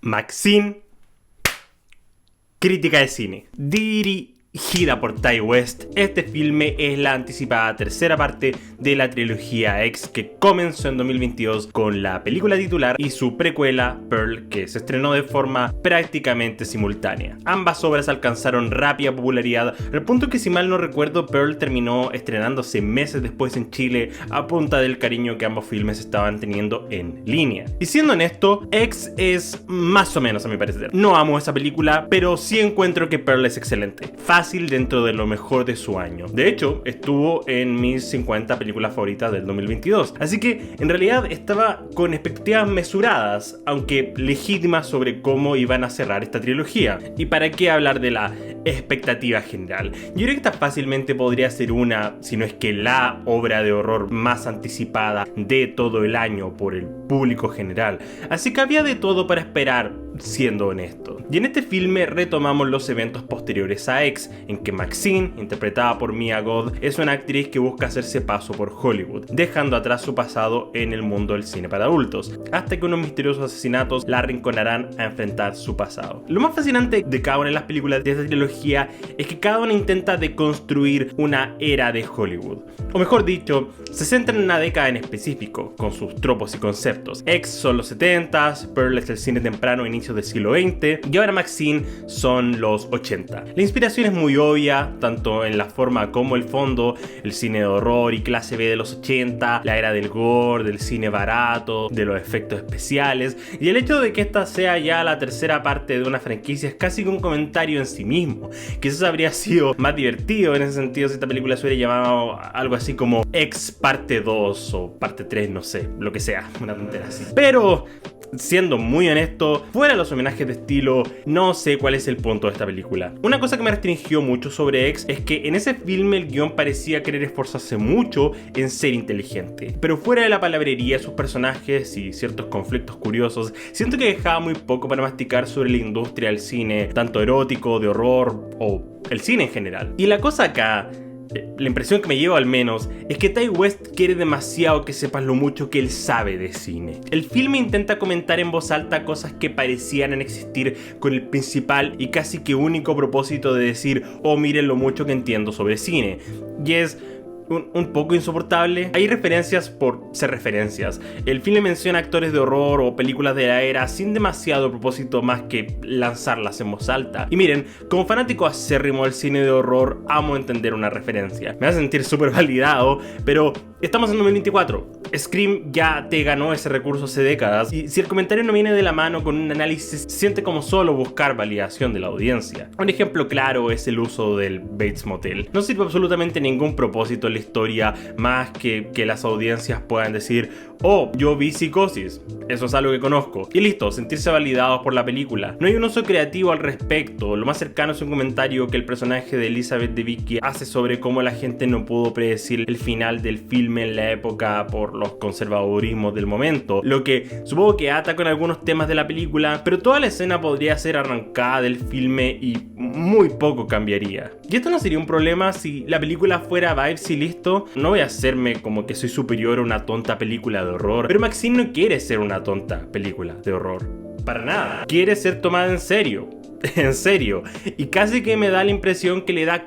Maxine, crítica de cine. Dirigida por Ti West, este filme es la anticipada tercera parte de la trilogía X que comenzó en 2022 con la película titular y su precuela Pearl, que se estrenó de forma prácticamente simultánea. Ambas obras alcanzaron rápida popularidad al punto que, si mal no recuerdo, Pearl terminó estrenándose meses después en Chile a punta del cariño que ambos filmes estaban teniendo en línea. Y siendo honesto, X es más o menos a mi parecer. No amo esa película, pero sí encuentro que Pearl es excelente. Fácil dentro de lo mejor de su año. De hecho, estuvo en mis 50 películas favoritas del 2022. Así que, en realidad, estaba con expectativas mesuradas, aunque legítimas, sobre cómo iban a cerrar esta trilogía. ¿Y para qué hablar de la expectativa general? Yo creo que esta fácilmente podría ser una, si no es que la obra de horror más anticipada de todo el año por el público general. Así que había de todo para esperar, siendo honesto. Y en este filme retomamos los eventos posteriores a X, en que Maxine, interpretada por Mia Goth, es una actriz que busca hacerse paso por Hollywood, dejando atrás su pasado en el mundo del cine para adultos, hasta que unos misteriosos asesinatos la arrinconarán a enfrentar su pasado. Lo más fascinante de cada una de las películas de esta trilogía es que cada una intenta deconstruir una era de Hollywood, o mejor dicho, se centra en una década en específico, con sus tropos y conceptos. X son los 70s, Pearl es el cine temprano e inicios del siglo XX, y ahora Maxine son los 80. La inspiración es muy obvia, tanto en la forma como el fondo: el cine de horror y clase B de los 80, la era del gore, del cine barato, de los efectos especiales, y el hecho de que esta sea ya la tercera parte de una franquicia es casi que un comentario en sí mismo. Quizás habría sido más divertido en ese sentido si esta película se hubiera llamado algo así como X parte 2 o parte 3, no sé, lo que sea, una tontera así. Pero, siendo muy honesto, fuera de los homenajes de estilo, no sé cuál es el punto de esta película. Una cosa que me restringió mucho sobre X es que en ese filme el guión parecía querer esforzarse mucho en ser inteligente, pero fuera de la palabrería, sus personajes y ciertos conflictos curiosos, siento que dejaba muy poco para masticar sobre la industria del cine, tanto erótico, de horror o el cine en general. Y la cosa acá, la impresión que me llevo al menos, es que Ti West quiere demasiado que sepas lo mucho que él sabe de cine. El filme intenta comentar en voz alta cosas que parecían existir con el principal y casi que único propósito de decir: oh, miren lo mucho que entiendo sobre cine. Y es un poco insoportable. Hay referencias por ser referencias. El filme menciona actores de horror o películas de la era sin demasiado propósito más que lanzarlas en voz alta. Y miren, como fanático acérrimo del cine de horror, amo entender una referencia. Me hace sentir súper validado, pero estamos en 2024. Scream ya te ganó ese recurso hace décadas, y si el comentario no viene de la mano con un análisis, se siente como solo buscar validación de la audiencia. Un ejemplo claro es el uso del Bates Motel. No sirve absolutamente ningún propósito en la historia más que las audiencias puedan decir: oh, yo vi Psicosis, eso es algo que conozco, y listo, sentirse validados por la película. No hay un uso creativo al respecto. Lo más cercano es un comentario que el personaje de Elizabeth Debicki hace sobre cómo la gente no pudo predecir el final del filme en la época por los conservadurismos del momento, lo que supongo que ata con algunos temas de la película, pero toda la escena podría ser arrancada del filme y muy poco cambiaría. Y esto no sería un problema si la película fuera vibes y listo. No voy a hacerme como que soy superior a una tonta película de horror, pero Maxine no quiere ser una tonta película de horror, para nada. Quiere ser tomada en serio. En serio, y casi que me da la impresión que le da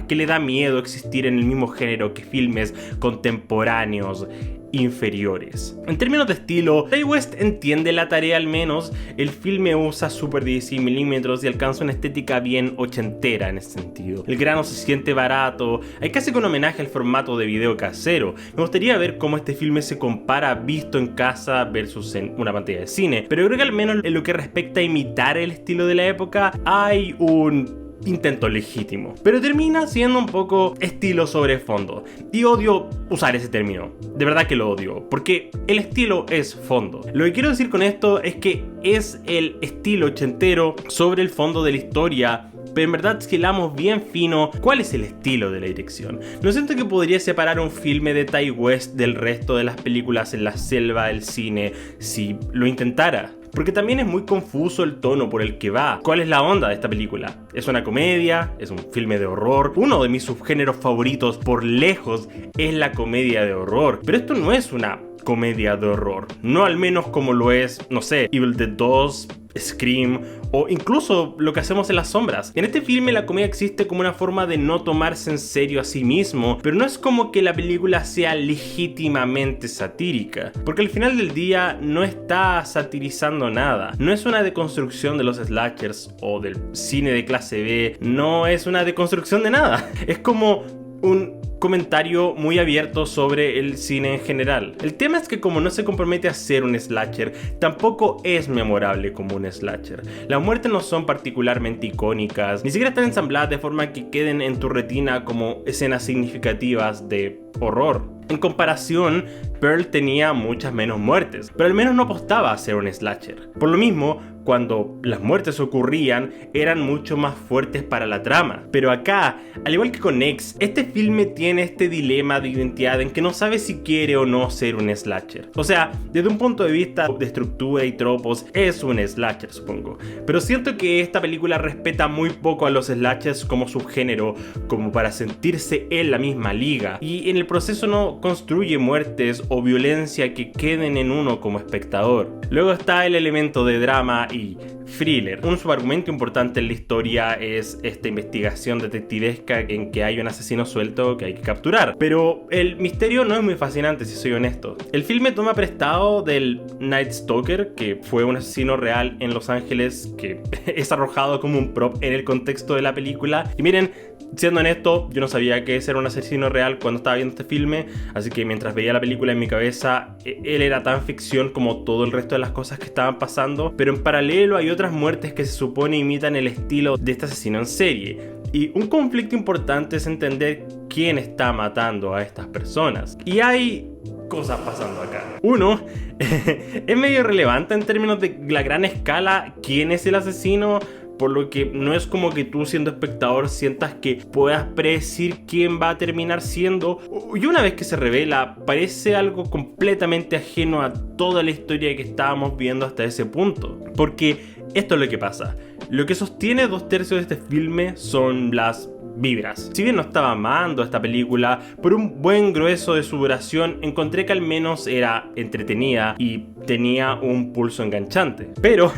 que le da miedo existir en el mismo género que filmes contemporáneos inferiores. En términos de estilo, Ti West entiende la tarea al menos. El filme usa Super 16mm y alcanza una estética bien ochentera en ese sentido. El grano se siente barato, hay casi que un homenaje al formato de video casero. Me gustaría ver cómo este filme se compara visto en casa versus en una pantalla de cine, pero creo que al menos en lo que respecta a imitar el estilo de la época, hay un intento legítimo, pero termina siendo un poco estilo sobre fondo, y odio usar ese término, de verdad que lo odio, porque el estilo es fondo. Lo que quiero decir con esto es que es el estilo ochentero sobre el fondo de la historia, pero en verdad, si hilamos bien fino, ¿cuál es el estilo de la dirección? No siento que podría separar un filme de Ti West del resto de las películas en la selva del cine si lo intentara. Porque también es muy confuso el tono por el que va. ¿Cuál es la onda de esta película? ¿Es una comedia? ¿Es un filme de horror? Uno de mis subgéneros favoritos por lejos es la comedia de horror. Pero esto no es una comedia de horror. No al menos como lo es, no sé, Evil Dead 2, Scream o incluso lo que hacemos en las sombras. En este filme la comedia existe como una forma de no tomarse en serio a sí mismo, pero no es como que la película sea legítimamente satírica, porque al final del día no está satirizando nada. No es una deconstrucción de los slashers o del cine de clase B, no es una deconstrucción de nada. Es como un comentario muy abierto sobre el cine en general. El tema es que como no se compromete a ser un slasher, tampoco es memorable como un slasher. Las muertes no son particularmente icónicas, ni siquiera están ensambladas de forma que queden en tu retina como escenas significativas de horror. En comparación, Pearl tenía muchas menos muertes, pero al menos no apostaba a ser un slasher. Por lo mismo, cuando las muertes ocurrían, eran mucho más fuertes para la trama. Pero acá, al igual que con X, este filme tiene este dilema de identidad en que no sabe si quiere o no ser un slasher. O sea, desde un punto de vista de estructura y tropos, es un slasher, supongo. Pero siento que esta película respeta muy poco a los slashers como subgénero, como para sentirse en la misma liga. Y en el proceso no construye muertes o violencia que queden en uno como espectador. Luego está el elemento de drama y thriller. Un subargumento importante en la historia es esta investigación detectivesca en que hay un asesino suelto que hay que capturar. Pero el misterio no es muy fascinante, si soy honesto. El filme toma prestado del Night Stalker, que fue un asesino real en Los Ángeles que es arrojado como un prop en el contexto de la película. Y miren, siendo honesto, yo no sabía que ese era un asesino real cuando estaba viendo este filme, así que mientras veía la película en mi cabeza, él era tan ficción como todo el resto de las cosas que estaban pasando, pero en paralelo hay otras muertes que se supone imitan el estilo de este asesino en serie. Y un conflicto importante es entender quién está matando a estas personas. Y hay cosas pasando acá. Uno, es medio relevante en términos de la gran escala quién es el asesino, por lo que no es como que tú siendo espectador sientas que puedas predecir quién va a terminar siendo. Y una vez que se revela, parece algo completamente ajeno a toda la historia que estábamos viendo hasta ese punto. Porque esto es lo que pasa. Lo que sostiene 2/3 de este filme son las vibras. Si bien no estaba amando esta película, por un buen grueso de su duración encontré que al menos era entretenida y tenía un pulso enganchante. Pero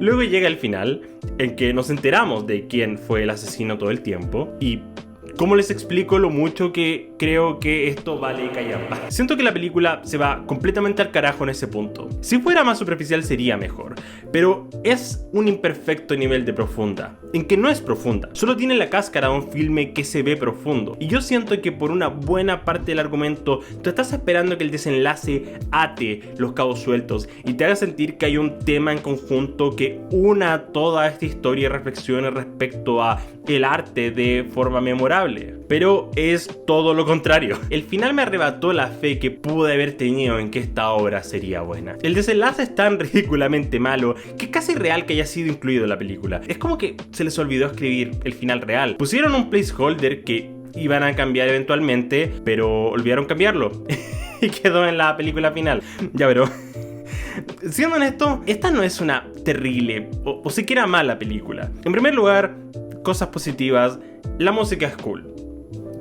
luego llega el final, en que nos enteramos de quién fue el asesino todo el tiempo y cómo les explico lo mucho que creo que esto vale callampa. Siento que la película se va completamente al carajo en ese punto. Si fuera más superficial sería mejor, pero es un imperfecto nivel de profunda, en que no es profunda, solo tiene la cáscara de un filme que se ve profundo. Y yo siento que por una buena parte del argumento tú estás esperando que el desenlace ate los cabos sueltos y te haga sentir que hay un tema en conjunto que una toda esta historia y reflexiones respecto a el arte de forma memorable. Pero es todo lo contrario. El final me arrebató la fe que pude haber tenido en que esta obra sería buena. El desenlace es tan ridículamente malo que es casi real que haya sido incluido en la película. Es como que se les olvidó escribir el final real. Pusieron un placeholder que iban a cambiar eventualmente, pero olvidaron cambiarlo y quedó en la película final. Ya, pero siendo honesto, esta no es una terrible o siquiera mala película. En primer lugar, cosas positivas. La música es cool,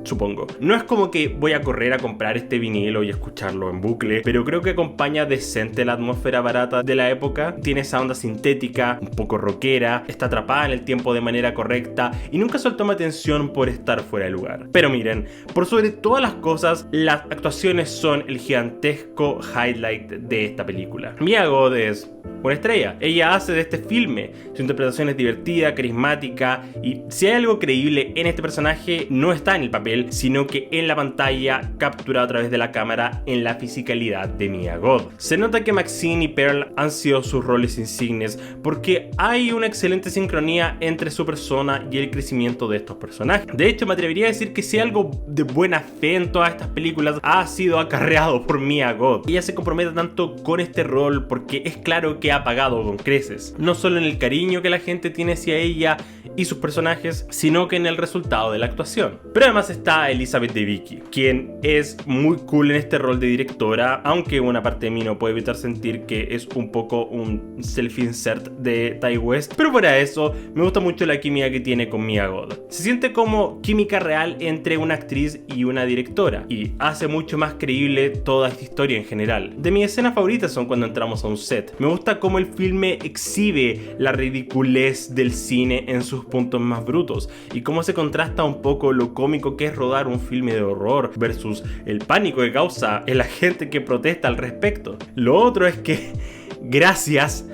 supongo. No es como que voy a correr a comprar este vinilo y escucharlo en bucle, pero creo que acompaña decente la atmósfera barata de la época. Tiene esa onda sintética, un poco rockera, está atrapada en el tiempo de manera correcta y nunca soltó mi atención por estar fuera de lugar. Pero miren, por sobre todas las cosas, las actuaciones son el gigantesco highlight de esta película. Mia Goth es una estrella. Ella hace de este filme. Su interpretación es divertida, carismática y si hay algo creíble en este personaje no está en el papel, sino que en la pantalla capturado a través de la cámara en la fisicalidad de Mia Goth. Se nota que Maxine y Pearl han sido sus roles insignes porque hay una excelente sincronía entre su persona y el crecimiento de estos personajes. De hecho, me atrevería a decir que si algo de buena fe en todas estas películas ha sido acarreado por Mia Goth. Ella se compromete tanto con este rol porque es claro que ha pagado con creces, no solo en el cariño que la gente tiene hacia ella y sus personajes, sino que en el resultado de la actuación. Pero además está está Elizabeth Debicki, quien es muy cool en este rol de directora, aunque una parte de mí no puede evitar sentir que es un poco un self-insert de Ti West, pero fuera eso, me gusta mucho la química que tiene con Mia Goth. Se siente como química real entre una actriz y una directora, y hace mucho más creíble toda esta historia en general. De mis escenas favoritas son cuando entramos a un set. Me gusta cómo el filme exhibe la ridiculez del cine en sus puntos más brutos, y cómo se contrasta un poco lo cómico que es rodar un filme de horror versus el pánico que causa en la gente que protesta al respecto. Lo otro es que gracias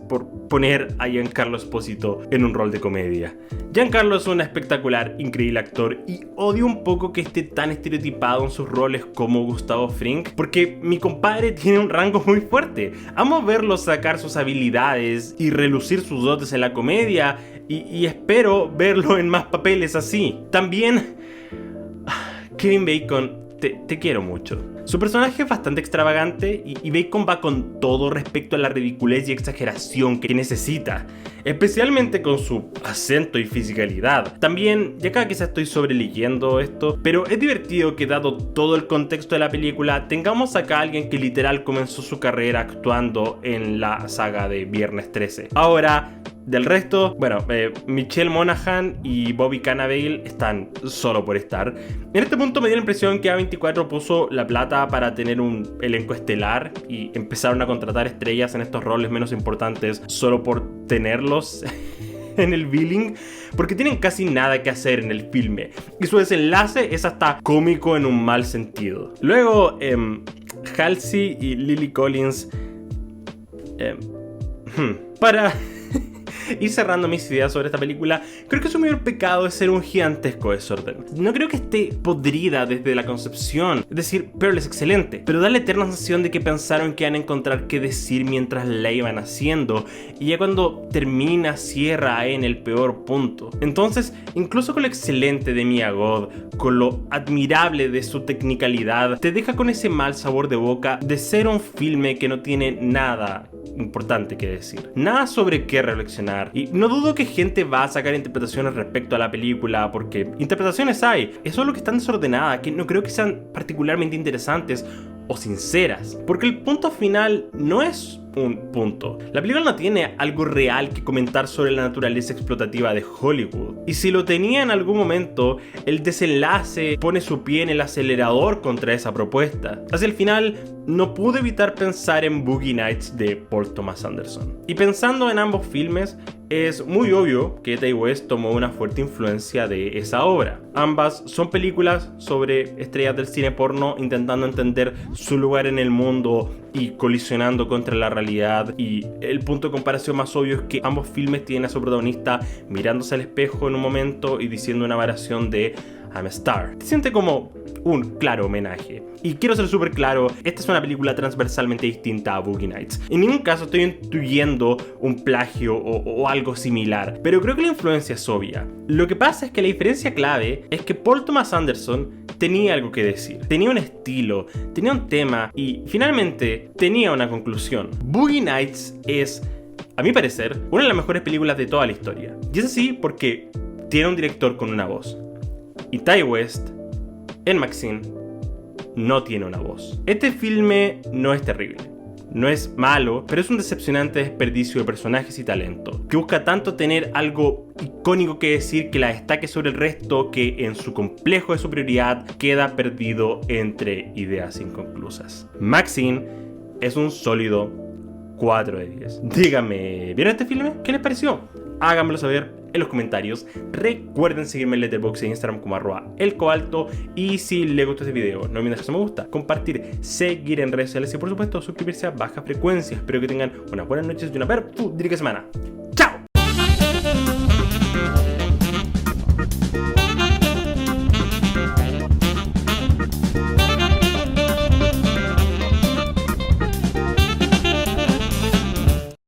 por poner a Giancarlo Esposito en un rol de comedia. Giancarlo es un espectacular, increíble actor, y odio un poco que esté tan estereotipado en sus roles como Gustavo Fring, porque mi compadre tiene un rango muy fuerte. Amo verlo sacar sus habilidades y relucir sus dotes en la comedia, y espero verlo en más papeles así. También, Kevin Bacon, te quiero mucho. Su personaje es bastante extravagante y Bacon va con todo respecto a la ridiculez y exageración que necesita, especialmente con su acento y fisicalidad. También, ya acá quizás estoy sobreleyendo esto, pero es divertido que dado todo el contexto de la película, tengamos acá a alguien que literal comenzó su carrera actuando en la saga de Viernes 13. Ahora, del resto, bueno, Michelle Monaghan y Bobby Cannavale están solo por estar. En este punto me dio la impresión que A24 puso la plata para tener un elenco estelar y empezaron a contratar estrellas en estos roles menos importantes solo por tenerlos en el billing, porque tienen casi nada que hacer en el filme y su desenlace es hasta cómico en un mal sentido. Luego, Halsey y Lily Collins, para ir cerrando mis ideas sobre esta película, creo que su mayor pecado es ser un gigantesco desorden. No creo que esté podrida desde la concepción, es decir, Pearl es excelente, pero da la eterna sensación de que pensaron que iban a encontrar qué decir mientras la iban haciendo, y ya cuando termina, cierra en el peor punto. Entonces, incluso con lo excelente de Mia Goth, con lo admirable de su tecnicalidad, te deja con ese mal sabor de boca de ser un filme que no tiene nada importante que decir, nada sobre qué reflexionar. Y no dudo que gente va a sacar interpretaciones respecto a la película, porque interpretaciones hay, es solo que están desordenadas, que no creo que sean particularmente interesantes o sinceras, porque el punto final no es un punto. La película no tiene algo real que comentar sobre la naturaleza explotativa de Hollywood, y si lo tenía en algún momento, el desenlace pone su pie en el acelerador contra esa propuesta. Hacia el final, no pude evitar pensar en Boogie Nights de Paul Thomas Anderson. Y pensando en ambos filmes, es muy obvio que Ti West tomó una fuerte influencia de esa obra. Ambas son películas sobre estrellas del cine porno intentando entender su lugar en el mundo y colisionando contra la realidad, y el punto de comparación más obvio es que ambos filmes tienen a su protagonista mirándose al espejo en un momento y diciendo una variación de I'm a Star. Se siente como un claro homenaje. Y quiero ser súper claro, esta es una película transversalmente distinta a Boogie Nights. En ningún caso estoy intuyendo un plagio o algo similar, pero creo que la influencia es obvia. Lo que pasa es que la diferencia clave es que Paul Thomas Anderson tenía algo que decir, tenía un estilo, tenía un tema y finalmente tenía una conclusión. Boogie Nights es, a mi parecer, una de las mejores películas de toda la historia. Y es así porque tiene un director con una voz. Y Ti West, en Maxine, no tiene una voz. Este filme no es terrible, no es malo, pero es un decepcionante desperdicio de personajes y talento, que busca tanto tener algo icónico que decir que la destaque sobre el resto, que en su complejo de superioridad queda perdido entre ideas inconclusas. Maxine es un sólido 4 de 10. Díganme, ¿vieron este filme? ¿Qué les pareció? Háganmelo saber en los comentarios. Recuerden seguirme en Letterboxd e Instagram como @elcobalto, y si les gustó este video no olviden dejar me gusta, compartir, seguir en redes sociales y por supuesto suscribirse a Baja Frecuencia. Espero que tengan unas buenas noches y una perfecta semana.